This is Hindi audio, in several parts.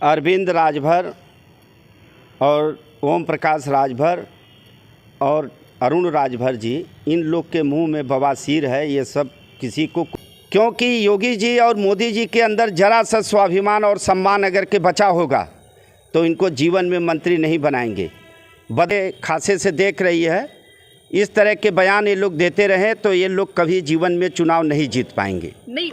अरविंद राजभर और ओम प्रकाश राजभर और अरुण राजभर जी, इन लोग के मुंह में बवासीर है। ये सब किसी को, क्योंकि योगी जी और मोदी जी के अंदर जरा सा स्वाभिमान और सम्मान अगर के बचा होगा तो इनको जीवन में मंत्री नहीं बनाएंगे। बड़े खासे से देख रही है, इस तरह के बयान ये लोग देते रहे तो ये लोग कभी जीवन में चुनाव नहीं जीत पाएंगे। नहीं।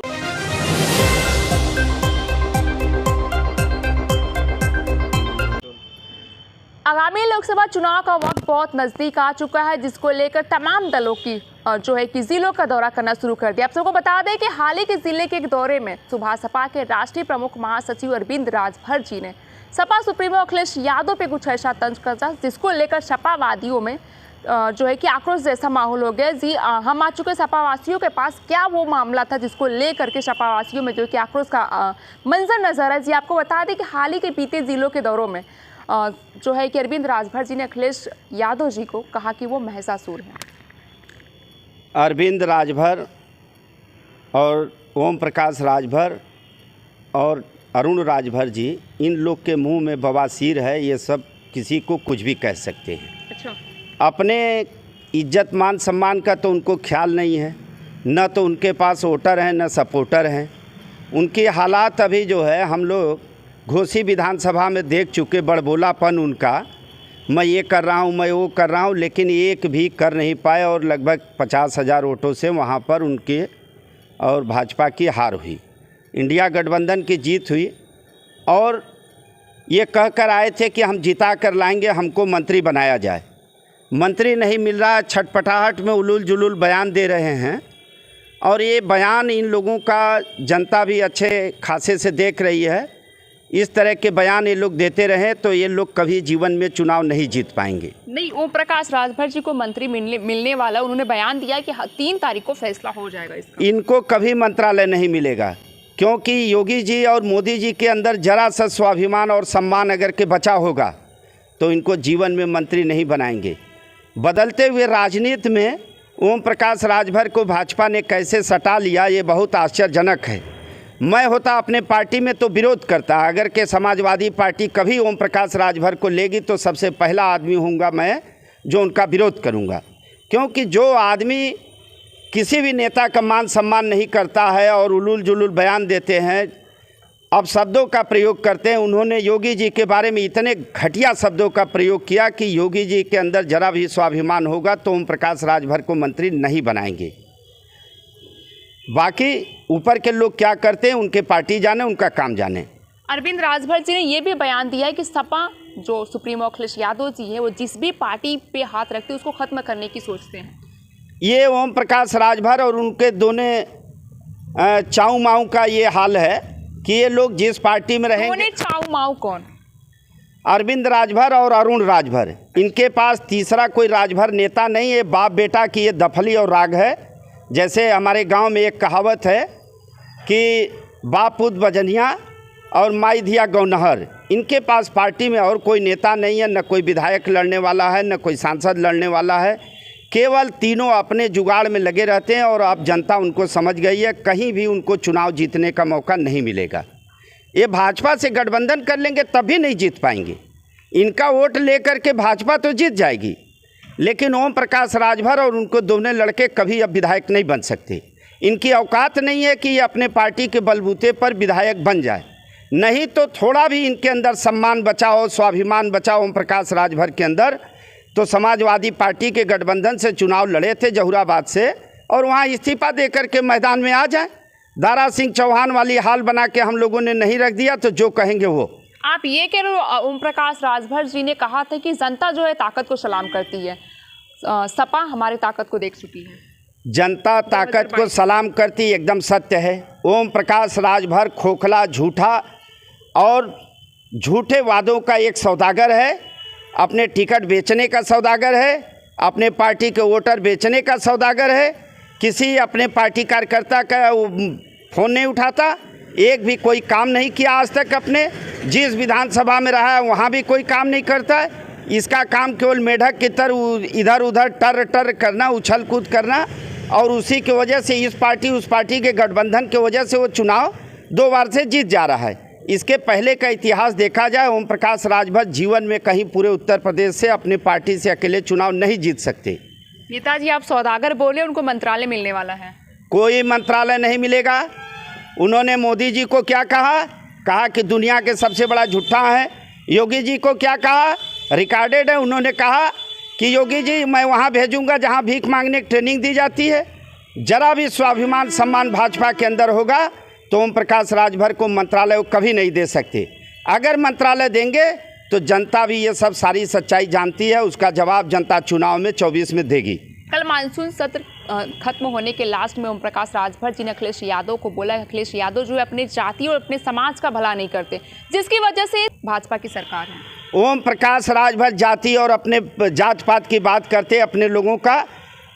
आगामी लोकसभा चुनाव का वक्त बहुत नजदीक आ चुका है, जिसको लेकर तमाम दलों की कि जिलों का दौरा करना शुरू कर दिया। आप सबको बता दें कि हाल ही के जिले के एक दौरे में सुबह सपा के राष्ट्रीय प्रमुख महासचिव अरविंद राजभर जी ने सपा सुप्रीमो अखिलेश यादव पे कुछ ऐसा तंज कसा, जिसको लेकर सपावादियों में कि आक्रोश जैसा माहौल हो गया। जी, हम आ चुके सपावासियों के पास, क्या वो मामला था जिसको लेकर के सपावासियों में कि आक्रोश का मंजर नजर है। जी, आपको बता दें कि हाल ही के बीते जिलों के दौरों में कि अरविंद राजभर जी ने अखिलेश यादव जी को कहा कि वो महसासूर हैं। अरविंद राजभर और ओम प्रकाश राजभर और अरुण राजभर जी, इन लोग के मुंह में बवासीर है। ये सब किसी को कुछ भी कह सकते हैं। अच्छा। अपने इज्जत मान सम्मान का तो उनको ख्याल नहीं है, न तो उनके पास वोटर हैं न सपोर्टर हैं। उनके हालात अभी हम लोग घोसी विधानसभा में देख चुके, बड़बोलापन उनका, मैं ये कर रहा हूँ, मैं वो कर रहा हूँ, लेकिन एक भी कर नहीं पाए और लगभग 50,000 वोटों से वहाँ पर उनके और भाजपा की हार हुई, इंडिया गठबंधन की जीत हुई। और ये कह कर आए थे कि हम जिता कर लाएंगे, हमको मंत्री बनाया जाए। मंत्री नहीं मिल रहा, छटपटाहट में उलूल जुलूल बयान दे रहे हैं। और ये बयान इन लोगों का जनता भी अच्छे खासे से देख रही है। इस तरह के बयान ये लोग देते रहे तो ये लोग कभी जीवन में चुनाव नहीं जीत पाएंगे। नहीं, ओम प्रकाश राजभर जी को मंत्री मिलने वाला, उन्होंने बयान दिया कि 3 तारीख को फैसला हो जाएगा इसका। इनको कभी मंत्रालय नहीं मिलेगा, क्योंकि योगी जी और मोदी जी के अंदर जरा सा स्वाभिमान और सम्मान अगर के बचा होगा तो इनको जीवन में मंत्री नहीं बनाएंगे। बदलते हुए राजनीति में ओम प्रकाश राजभर को भाजपा ने कैसे सटा लिया, ये बहुत आश्चर्यजनक है। मैं होता अपने पार्टी में तो विरोध करता, अगर के समाजवादी पार्टी कभी ओम प्रकाश राजभर को लेगी तो सबसे पहला आदमी होऊंगा मैं जो उनका विरोध करूंगा। क्योंकि जो आदमी किसी भी नेता का मान सम्मान नहीं करता है और उलूल जुलूल बयान देते हैं, अब शब्दों का प्रयोग करते हैं। उन्होंने योगी जी के बारे में इतने घटिया शब्दों का प्रयोग किया कि योगी जी के अंदर जरा भी स्वाभिमान होगा तो ओम प्रकाश राजभर को मंत्री नहीं बनाएंगे। बाकी ऊपर के लोग क्या करते हैं उनके पार्टी जाने, उनका काम जाने। अरविंद राजभर जी ने ये भी बयान दिया है कि सपा जो सुप्रीमो अखिलेश यादव जी है, वो जिस भी पार्टी पे हाथ रखते हैं उसको खत्म करने की सोचते हैं। ये ओम प्रकाश राजभर और उनके दोनों चाऊ माऊ का ये हाल है कि ये लोग जिस पार्टी में रहेंगे। चाऊ माऊ कौन? अरविंद राजभर और अरुण राजभर। इनके पास तीसरा कोई राजभर नेता नहीं है। बाप बेटा की ये दफली और राग है। जैसे हमारे गांव में एक कहावत है कि बाप पुत बजनिया और माई धिया गौनहर। इनके पास पार्टी में और कोई नेता नहीं है, न कोई विधायक लड़ने वाला है, न कोई सांसद लड़ने वाला है। केवल तीनों अपने जुगाड़ में लगे रहते हैं और अब जनता उनको समझ गई है, कहीं भी उनको चुनाव जीतने का मौका नहीं मिलेगा। ये भाजपा से गठबंधन कर लेंगे तब भी नहीं जीत पाएंगे। इनका वोट लेकर के भाजपा तो जीत जाएगी, लेकिन ओम प्रकाश राजभर और उनको दोनों लड़के कभी अब विधायक नहीं बन सकते। इनकी औकात नहीं है कि ये अपने पार्टी के बलबूते पर विधायक बन जाए। नहीं तो थोड़ा भी इनके अंदर सम्मान बचाओ, स्वाभिमान बचाओ ओम प्रकाश राजभर के अंदर, तो समाजवादी पार्टी के गठबंधन से चुनाव लड़े थे जहुराबाद से, और वहाँ इस्तीफा दे करके मैदान में आ जाए। दारा सिंह चौहान वाली हाल बना के हम लोगों ने नहीं रख दिया तो जो कहेंगे वो। आप ये कह रहे हो, ओम प्रकाश राजभर जी ने कहा था कि जनता जो है ताकत को सलाम करती है, सपा हमारी ताकत को देख चुकी है। जनता ताकत को सलाम करती, एकदम सत्य है। ओम प्रकाश राजभर खोखला, झूठा और झूठे वादों का एक सौदागर है। अपने टिकट बेचने का सौदागर है, अपने पार्टी के वोटर बेचने का सौदागर है। किसी अपने पार्टी कार्यकर्ता का फ़ोन नहीं उठाता, एक भी कोई काम नहीं किया आज तक। अपने जिस विधानसभा में रहा है वहाँ भी कोई काम नहीं करता है। इसका काम केवल मेढक की तरह इधर उधर टर टर करना, उछल कूद करना, और उसी की वजह से इस पार्टी उस पार्टी के गठबंधन की वजह से वो चुनाव 2 बार से जीत जा रहा है। इसके पहले का इतिहास देखा जाए, ओम प्रकाश राजभर जीवन में कहीं पूरे उत्तर प्रदेश से अपनी पार्टी से अकेले चुनाव नहीं जीत सकते। नेताजी आप सौदागर बोले, उनको मंत्रालय मिलने वाला है। कोई मंत्रालय नहीं मिलेगा। उन्होंने मोदी जी को क्या कहा कि दुनिया के सबसे बड़ा झूठा है। योगी जी को क्या कहा, रिकॉर्डेड है, उन्होंने कहा कि योगी जी मैं वहाँ भेजूंगा जहाँ भीख मांगने की ट्रेनिंग दी जाती है। जरा भी स्वाभिमान सम्मान भाजपा के अंदर होगा तो ओम प्रकाश राजभर को मंत्रालय कभी नहीं दे सकते। अगर मंत्रालय देंगे तो जनता भी ये सब सारी सच्चाई जानती है, उसका जवाब जनता चुनाव में 24 में देगी। कल मानसून सत्र खत्म होने के लास्ट में ओम प्रकाश राजभर जी ने अखिलेश यादव को बोला, अखिलेश यादव जो है अपने जाति और अपने समाज का भला नहीं करते, जिसकी वजह से भाजपा की सरकार है। ओम प्रकाश राजभर जाति और अपने जात पात की बात करते अपने लोगों का,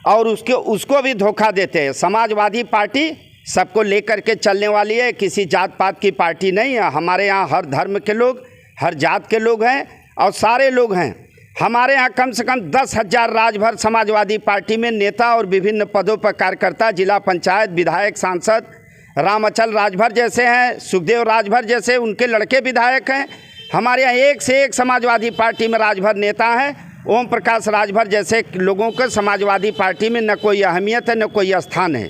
और उसको भी धोखा देते हैं। समाजवादी पार्टी सबको लेकर के चलने वाली है, किसी जात पात की पार्टी नहीं है। हमारे यहाँ हर धर्म के लोग, हर जात के लोग हैं और सारे लोग हैं। हमारे यहाँ कम से कम 10,000 राजभर समाजवादी पार्टी में नेता और विभिन्न पदों पर कार्यकर्ता, जिला पंचायत, विधायक, सांसद रामअचल राजभर जैसे हैं, सुखदेव राजभर जैसे उनके लड़के विधायक हैं। हमारे यहाँ एक से एक समाजवादी पार्टी में राजभर नेता हैं। ओम प्रकाश राजभर जैसे लोगों को समाजवादी पार्टी में न कोई अहमियत है न कोई स्थान है।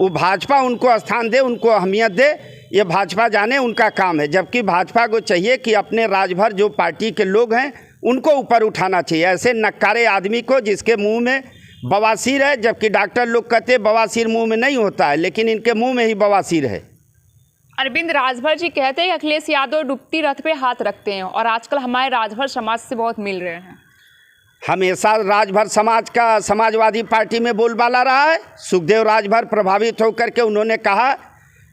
वो भाजपा उनको स्थान दे, उनको अहमियत दे, ये भाजपा जाने, उनका काम है। जबकि भाजपा को चाहिए कि अपने राजभर जो पार्टी के लोग हैं उनको ऊपर उठाना चाहिए। ऐसे नक्कारे आदमी को जिसके मुंह में बवासीर है, जबकि डॉक्टर लोग कहते हैं बवासीर मुंह में नहीं होता है, लेकिन इनके मुंह में ही बवासीर है। अरविंद राजभर जी कहते हैं कि अखिलेश यादव डूबती रथ पे हाथ रखते हैं और आजकल हमारे राजभर समाज से बहुत मिल रहे हैं। हमेशा राजभर समाज का समाजवादी पार्टी में बोलबाला रहा है। सुखदेव राजभर प्रभावित होकर के उन्होंने कहा,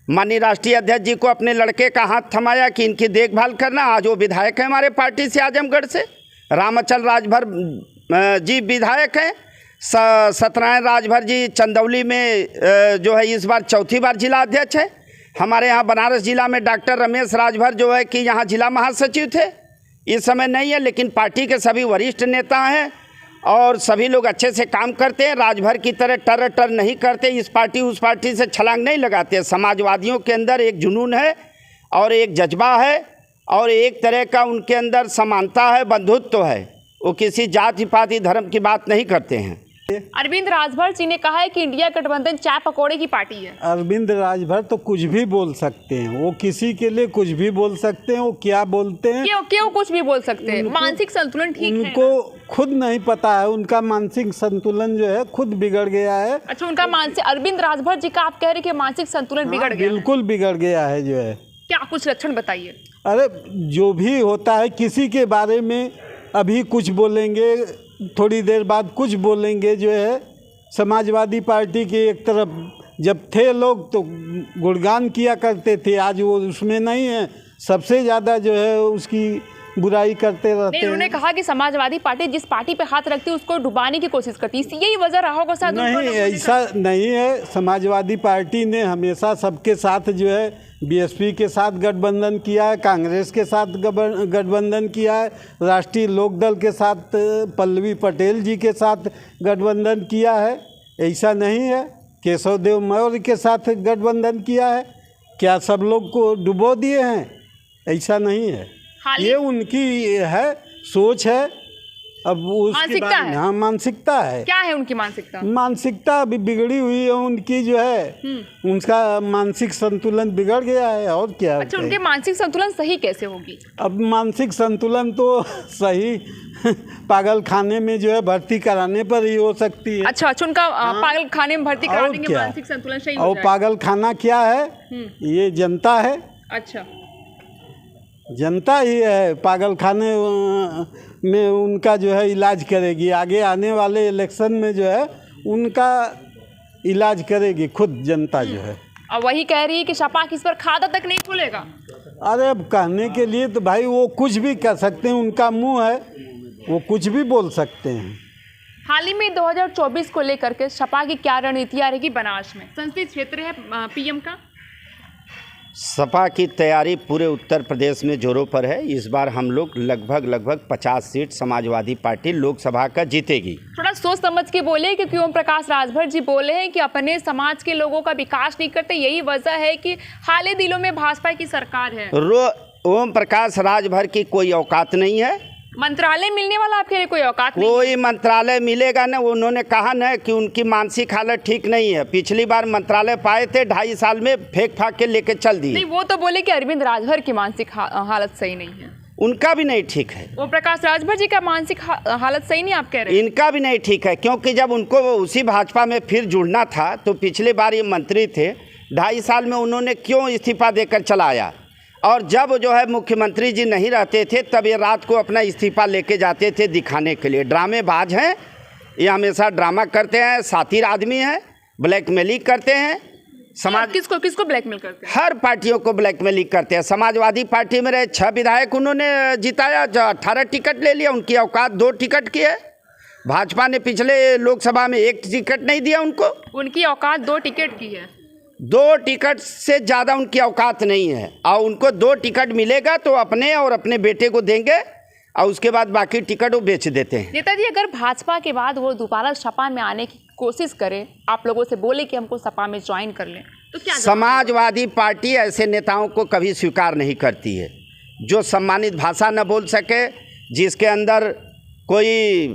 माननीय राष्ट्रीय अध्यक्ष जी को अपने लड़के का हाथ थमाया कि इनकी देखभाल करना। आज वो विधायक है हमारे पार्टी से, आजमगढ़ से। रामअचल राजभर जी विधायक हैं। सत्यनारायण राजभर जी चंदौली में जो है इस बार चौथी बार जिला अध्यक्ष है। हमारे यहाँ बनारस जिला में डॉक्टर रमेश राजभर जो है कि यहाँ जिला महासचिव थे, इस समय नहीं है, लेकिन पार्टी के सभी वरिष्ठ नेता हैं और सभी लोग अच्छे से काम करते हैं। राजभर की तरह टर नहीं करते, इस पार्टी उस पार्टी से छलांग नहीं लगाते। समाजवादियों के अंदर एक जुनून है और एक जज्बा है और एक तरह का उनके अंदर समानता है, बंधुत्व है। वो किसी जाति पाति धर्म की बात नहीं करते हैं। अरविंद राजभर जी ने कहा है कि इंडिया गठबंधन चाय पकौड़े की पार्टी है। अरविंद राजभर तो कुछ भी बोल सकते हैं, वो किसी के लिए कुछ भी बोल सकते हैं। वो क्या बोलते हैं, क्यों कुछ भी बोल सकते हैं। मानसिक संतुलन ठीक है, उनको खुद नहीं पता है। उनका मानसिक संतुलन जो है खुद बिगड़ गया है। अच्छा, उनका मानसिक, अरविंद राजभर जी का आप कह रहे कि मानसिक संतुलन बिगड़ गया? बिल्कुल बिगड़ गया है जो है। क्या कुछ लक्षण बताइए। अरे जो भी होता है, किसी के बारे में अभी कुछ बोलेंगे, थोड़ी देर बाद कुछ बोलेंगे जो है। समाजवादी पार्टी के एक तरफ जब थे लोग तो गुणगान किया करते थे, आज वो उसमें नहीं है। सबसे ज़्यादा जो है उसकी बुराई करते रहते हैं। उन्होंने कहा कि समाजवादी पार्टी जिस पार्टी पे हाथ रखती है उसको डुबाने की कोशिश करती है, यही वजह रहा होगा शायद। नहीं, ऐसा नहीं है। समाजवादी पार्टी ने हमेशा सबके साथ जो है, बीएसपी के साथ गठबंधन किया है, कांग्रेस के साथ गठबंधन किया है, राष्ट्रीय लोकदल के साथ पल्लवी पटेल जी के साथ गठबंधन किया है। ऐसा नहीं है केशव देव मौर्य के साथ गठबंधन किया है। क्या सब लोग को डुबो दिए हैं? ऐसा नहीं है। ये उनकी है, सोच है। अब उसके बाद हाँ, मानसिकता है। क्या है उनकी मानसिकता? मानसिकता अभी बिगड़ी हुई है उनकी जो है, उनका मानसिक संतुलन बिगड़ गया है। और क्या? अच्छा, उनके मानसिक संतुलन सही कैसे होगी? अब मानसिक संतुलन तो सही पागल खाने में जो है भर्ती कराने पर ही हो सकती है। अच्छा, उनका पागल खाने में भर्ती करा देंगे, मानसिक संतुलन सही हो जाएगा। और पागल खाना क्या है? ये जनता है। अच्छा, जनता ही है पागल खाने में उनका जो है इलाज करेगी। आगे आने वाले इलेक्शन में जो है उनका इलाज करेगी खुद जनता जो है। और वही कह रही है कि सपा किस पर खाता तक नहीं खुलेगा। अरे अब कहने के लिए तो भाई वो कुछ भी कर सकते हैं, उनका मुंह है, वो कुछ भी बोल सकते हैं। हाल ही में 2024 को लेकर के सपा की क्या रणनीतियाँ रहेगी बनारस में? संसदीय क्षेत्र है पीएम का। सपा की तैयारी पूरे उत्तर प्रदेश में जोरों पर है। इस बार हम लोग लगभग 50 सीट समाजवादी पार्टी लोकसभा का जीतेगी। थोड़ा सोच समझ के बोले, क्योंकि ओम प्रकाश राजभर जी बोले हैं कि अपने समाज के लोगों का विकास नहीं करते, यही वजह है कि हाल ही दिनों में भाजपा की सरकार है। ओम प्रकाश राजभर की कोई औकात नहीं है। मंत्रालय मिलने वाला आपके लिए कोई औकात नहीं? कोई मंत्रालय मिलेगा ना। उन्होंने कहा ना कि उनकी मानसिक हालत ठीक नहीं है। पिछली बार मंत्रालय पाए थे, 2.5 साल में फेंक फाक के लेके चल दिए। नहीं, वो तो बोले कि अरविंद राजभर की मानसिक हालत सही नहीं है। उनका भी नहीं ठीक है। ओम प्रकाश राजभर जी का मानसिक हालत सही नहीं आप कह रहे हैं? इनका भी नहीं ठीक है, क्योंकि जब उनको उसी भाजपा में फिर जुड़ना था तो पिछली बार ये मंत्री थे, 2.5 साल में उन्होंने क्यों इस्तीफा देकर चलाया? और जब जो है मुख्यमंत्री जी नहीं रहते थे तब ये रात को अपना इस्तीफा लेके जाते थे दिखाने के लिए। ड्रामेबाज हैं ये, हमेशा ड्रामा करते हैं, सातिर आदमी हैं, ब्लैकमेलिंग करते हैं। समाज किसको ब्लैकमेल करते हैं? हर पार्टियों को ब्लैकमेलिंग करते हैं। समाजवादी पार्टी में रहे 6 विधायक उन्होंने जिताया, 18 टिकट ले लिया। उनकी औकात 2 टिकट की है। भाजपा ने पिछले लोकसभा में 1 टिकट नहीं दिया उनको। उनकी औकात 2 टिकट की है। 2 टिकट से ज़्यादा उनकी औकात नहीं है। और उनको 2 टिकट मिलेगा तो अपने और अपने बेटे को देंगे और उसके बाद बाकी टिकट वो बेच देते हैं। नेताजी, अगर भाजपा के बाद वो दोबारा सपा में आने की कोशिश करे, आप लोगों से बोले कि हमको सपा में ज्वाइन कर लें, तो क्या? समाजवादी पार्टी ऐसे नेताओं को कभी स्वीकार नहीं करती है जो सम्मानित भाषा न बोल सके, जिसके अंदर कोई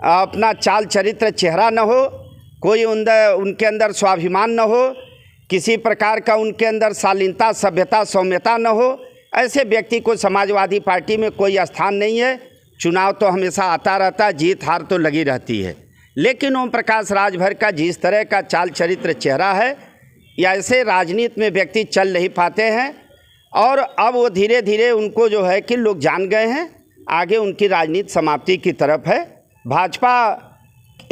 अपना चाल चरित्र चेहरा न हो, कोई उनके अंदर स्वाभिमान न हो, किसी प्रकार का उनके अंदर शालीनता, सभ्यता, सौम्यता न हो। ऐसे व्यक्ति को समाजवादी पार्टी में कोई स्थान नहीं है। चुनाव तो हमेशा आता रहता है, जीत हार तो लगी रहती है, लेकिन ओम प्रकाश राजभर का जिस तरह का चाल चरित्र चेहरा है, या ऐसे राजनीति में व्यक्ति चल नहीं पाते हैं। और अब वो धीरे धीरे उनको जो है कि लोग जान गए हैं, आगे उनकी राजनीति समाप्ति की तरफ है। भाजपा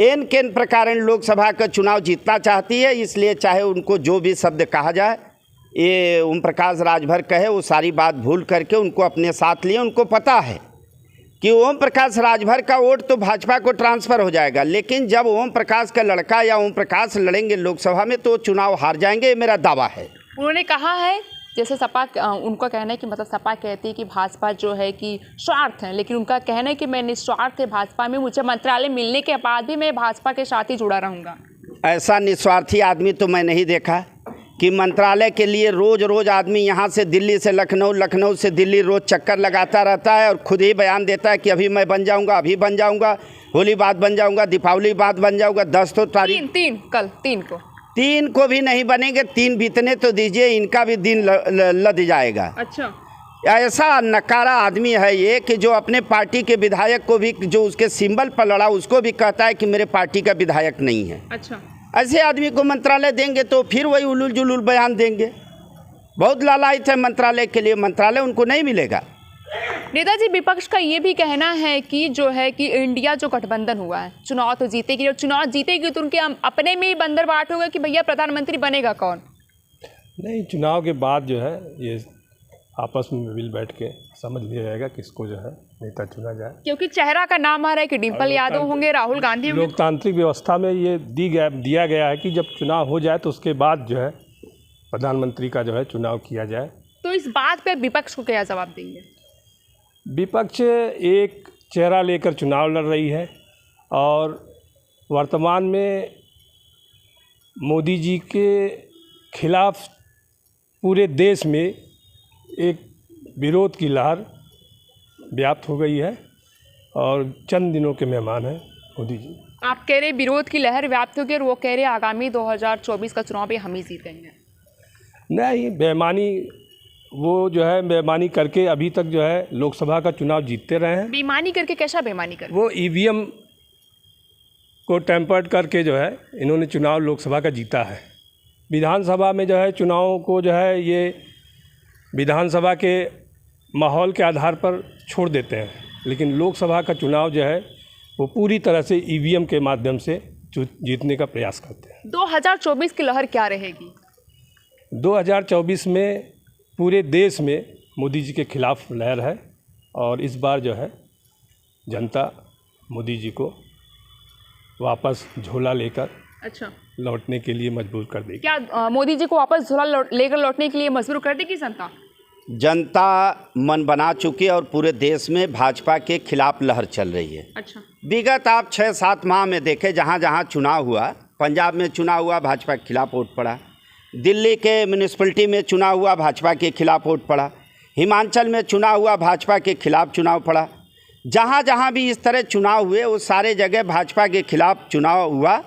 किन प्रकार लोकसभा का चुनाव जीतना चाहती है, इसलिए चाहे उनको जो भी शब्द कहा जाए, ये ओम प्रकाश राजभर कहे वो सारी बात भूल करके उनको अपने साथ लिए। उनको पता है कि ओम प्रकाश राजभर का वोट तो भाजपा को ट्रांसफ़र हो जाएगा, लेकिन जब ओम प्रकाश का लड़का या ओम प्रकाश लड़ेंगे लोकसभा में तो चुनाव हार जाएंगे, ये मेरा दावा है। उन्होंने कहा है, जैसे सपा, उनका कहना है कि मतलब सपा कहती है कि भाजपा जो है कि स्वार्थ है, लेकिन उनका कहना है कि मैं निस्वार्थ है भाजपा में, मुझे मंत्रालय मिलने के बाद भी मैं भाजपा के साथ ही जुड़ा रहूँगा। ऐसा निस्वार्थी आदमी तो मैं नहीं देखा कि मंत्रालय के लिए रोज़ आदमी यहाँ से दिल्ली से लखनऊ, लखनऊ से दिल्ली रोज़ चक्कर लगाता रहता है और खुद ही बयान देता है कि अभी मैं बन जाऊँगा, अभी बन जाऊँगा, होली बाद बन जाऊँगा, दीपावली बाद बन जाऊँगा। 10 तो तारीख 3 को भी नहीं बनेंगे। 3 बीतने तो दीजिए, इनका भी दिन लद जाएगा। अच्छा, ऐसा नकारा आदमी है ये कि जो अपने पार्टी के विधायक को भी, जो उसके सिंबल पर लड़ा, उसको भी कहता है कि मेरे पार्टी का विधायक नहीं है। अच्छा, ऐसे आदमी को मंत्रालय देंगे तो फिर वही उलूल जुलूल बयान देंगे। बहुत लालायित है मंत्रालय के लिए, मंत्रालय उनको नहीं मिलेगा। नेताजी, विपक्ष का ये भी कहना है कि जो है कि इंडिया जो गठबंधन हुआ है, चुनाव तो जीतेगी, और चुनाव जीतेगी तो उनके अपने में ही बंदर बाट होगा कि भैया प्रधानमंत्री बनेगा कौन? नहीं, चुनाव के बाद जो है ये आपस में मिल बैठ के समझ लिया जाएगा किसको जो है नेता चुना जाए, क्योंकि चेहरा का नाम आ रहा है कि डिम्पल यादव होंगे, राहुल गांधी होंगे। लोकतांत्रिक व्यवस्था में ये दिया गया है कि जब चुनाव हो जाए तो उसके बाद जो है प्रधानमंत्री का जो है चुनाव किया जाए। तो इस बात पे विपक्ष को क्या जवाब देंगे? विपक्ष एक चेहरा लेकर चुनाव लड़ रही है और वर्तमान में मोदी जी के खिलाफ पूरे देश में एक विरोध की लहर व्याप्त हो गई है और चंद दिनों के मेहमान हैं मोदी जी। आप कह रहे विरोध की लहर व्याप्त होगी और वो कह रहे आगामी 2024 का चुनाव भी हम ही जीतेंगे। नहीं, बेईमानी, वो जो है बेईमानी करके अभी तक जो है लोकसभा का चुनाव जीतते रहे हैं। बेईमानी करके? कैसा बेईमानी करके? वो ईवीएम को टेम्पर्ड करके जो है इन्होंने चुनाव लोकसभा का जीता है। विधानसभा में जो है चुनावों को जो है ये विधानसभा के माहौल के आधार पर छोड़ देते हैं, लेकिन लोकसभा का चुनाव जो है वो पूरी तरह से ईवीएम के माध्यम से जीतने का प्रयास करते हैं। 2024 की लहर क्या रहेगी? 2024 में पूरे देश में मोदी जी के खिलाफ लहर है और इस बार जो है जनता मोदी जी को वापस झोला लेकर अच्छा, लौटने के लिए मजबूर कर देगी। क्या मोदी जी को वापस झोला लेकर लौटने के लिए मजबूर कर देगी जनता? जनता मन बना चुकी है और पूरे देश में भाजपा के खिलाफ लहर चल रही है। अच्छा, विगत आप 6-7 माह में देखें, जहाँ जहाँ चुनाव हुआ, पंजाब में चुनाव हुआ भाजपा के खिलाफ वोट पड़ा, दिल्ली के म्यूनिसिपैलिटी में चुनाव हुआ भाजपा के खिलाफ वोट पड़ा, हिमाचल में चुनाव हुआ भाजपा के खिलाफ चुनाव पड़ा। जहाँ जहाँ भी इस तरह चुनाव हुए वो सारे जगह भाजपा के खिलाफ चुनाव हुआ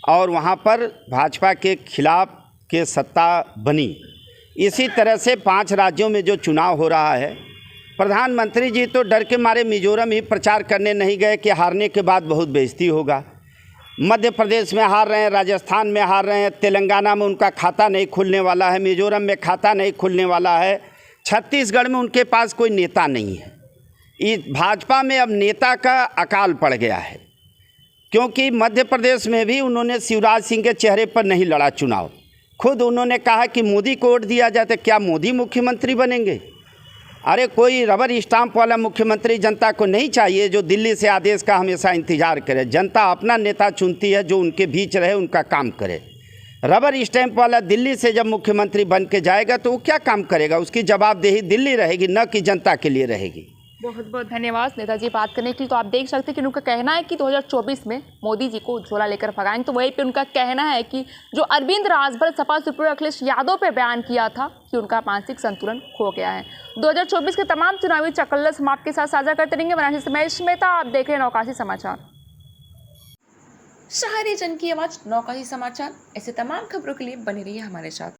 और वहाँ पर भाजपा के खिलाफ के सत्ता बनी। इसी तरह से 5 राज्यों में जो चुनाव हो रहा है, प्रधानमंत्री जी तो डर के मारे मिजोरम ही प्रचार करने नहीं गए कि हारने के बाद बहुत बेइज्जती होगा। मध्य प्रदेश में हार रहे हैं, राजस्थान में हार रहे हैं, तेलंगाना में उनका खाता नहीं खुलने वाला है, मिजोरम में खाता नहीं खुलने वाला है, छत्तीसगढ़ में उनके पास कोई नेता नहीं है। इस भाजपा में अब नेता का अकाल पड़ गया है, क्योंकि मध्य प्रदेश में भी उन्होंने शिवराज सिंह के चेहरे पर नहीं लड़ा चुनाव। खुद उन्होंने कहा कि मोदी को वोट दिया जाए तो क्या मोदी मुख्यमंत्री बनेंगे? अरे कोई रबर स्टाम्प वाला मुख्यमंत्री जनता को नहीं चाहिए जो दिल्ली से आदेश का हमेशा इंतजार करे। जनता अपना नेता चुनती है जो उनके बीच रहे, उनका काम करे। रबर स्टैंप वाला दिल्ली से जब मुख्यमंत्री बन के जाएगा तो वो क्या काम करेगा? उसकी जवाबदेही दिल्ली रहेगी, न कि जनता के लिए रहेगी। बहुत बहुत धन्यवाद नेताजी बात करने के लिए। तो आप देख सकते हैं कि उनका कहना है कि 2024 में मोदी जी को झोला लेकर भगाएंगे। तो वहीं पे उनका कहना है कि जो अरविंद राजभर सपा सुप्रीमो अखिलेश यादव पे बयान किया था कि उनका मानसिक संतुलन खो गया है। 2024 के तमाम चुनावी चकल्लस हम आपके साथ साझा करते रहेंगे। वाराणसी से महेश मेहता, आप देख रहे हैं नौकाशी समाचार। शहरी जन की आवाज नौकाशी समाचार। ऐसे तमाम खबरों के लिए बने रहिए हमारे साथ।